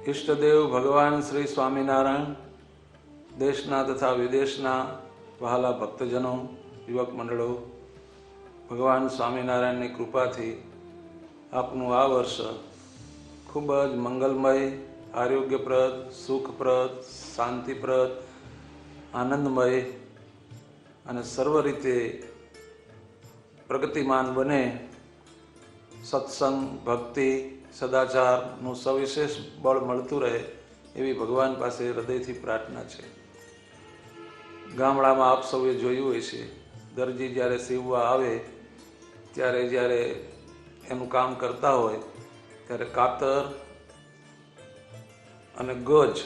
ઈષ્ટદેવ ભગવાન શ્રી સ્વામિનારાયણ, દેશના તથા વિદેશના વહાલા ભક્તજનો, યુવક મંડળો, ભગવાન સ્વામિનારાયણની કૃપાથી આપનું આ વર્ષ ખૂબ જ મંગલમય, આરોગ્યપ્રદ, સુખપ્રદ, શાંતિપ્રદ, આનંદમય અને સર્વ રીતે પ્રગતિમાન બને. સત્સંગ, ભક્તિ, સદાચારનું સવિશેષ બળ મળતું રહે એવી ભગવાન પાસે હૃદયથી પ્રાર્થના છે. ગામડામાં આપ સૌએ જોયું હોય છે, દરજી જ્યારે સીવવા આવે ત્યારે જ્યારે એનું કામ કરતા હોય ત્યારે કાતર અને ગજ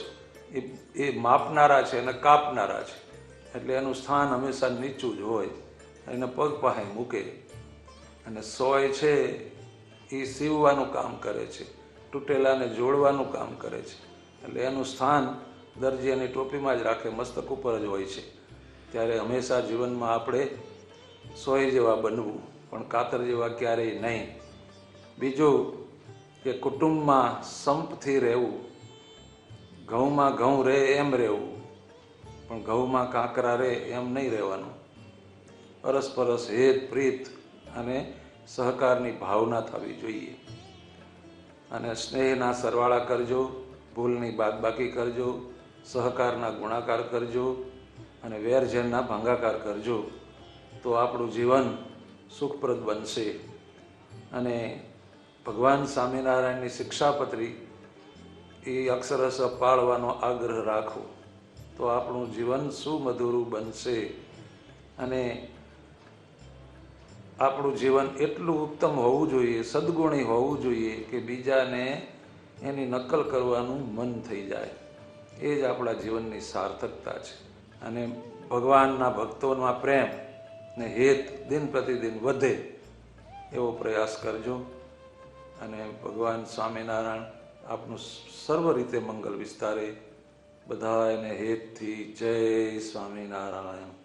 એ માપનારા છે અને કાપનારા છે, એટલે એનું સ્થાન હંમેશા નીચું જ હોય. એને પગ પાસે મૂકે અને સોય છે એ સીવવાનું કામ કરે છે, તૂટેલાને જોડવાનું કામ કરે છે, એટલે એનું સ્થાન દરજી એની ટોપીમાં જ રાખે, મસ્તક ઉપર જ હોય છે. ત્યારે હંમેશા જીવનમાં આપણે સોય જેવા બનવું, પણ કાતર જેવા ક્યારેય નહીં. બીજું કે કુટુંબમાં સંપથી રહેવું, ઘઉંમાં ઘઉં રહે એમ રહેવું, પણ ઘઉંમાં કાંકરા રહે એમ નહીં રહેવાનું. પરસ્પરસ હેત પ્રીત અને સહકારની ભાવના થવી જોઈએ. અને સ્નેહના સરવાળા કરજો, ભૂલની બાદબાકી કરજો, સહકારના ગુણાકાર કરજો અને વેરઝેરના ભાંગાકાર કરજો, તો આપણું જીવન સુખપ્રદ બનશે. અને ભગવાન સ્વામિનારાયણની શિક્ષાપત્રી એ અક્ષરશ પાળવાનો આગ્રહ રાખો, તો આપણું જીવન સુમધુરું બનશે. અને આપણું જીવન એટલું ઉત્તમ હોવું જોઈએ, સદગુણી હોવું જોઈએ કે બીજાને એની નકલ કરવાનું મન થઈ જાય. એ જ આપણા જીવનની સાર્થકતા છે. અને ભગવાનના ભક્તોમાં પ્રેમ ને હેત દિન પ્રતિદિન વધે એવો પ્રયાસ કરજો. અને ભગવાન સ્વામિનારાયણ આપનું સર્વ રીતે મંગલ વિસ્તારે. બધાને હેતથી જય સ્વામિનારાયણ.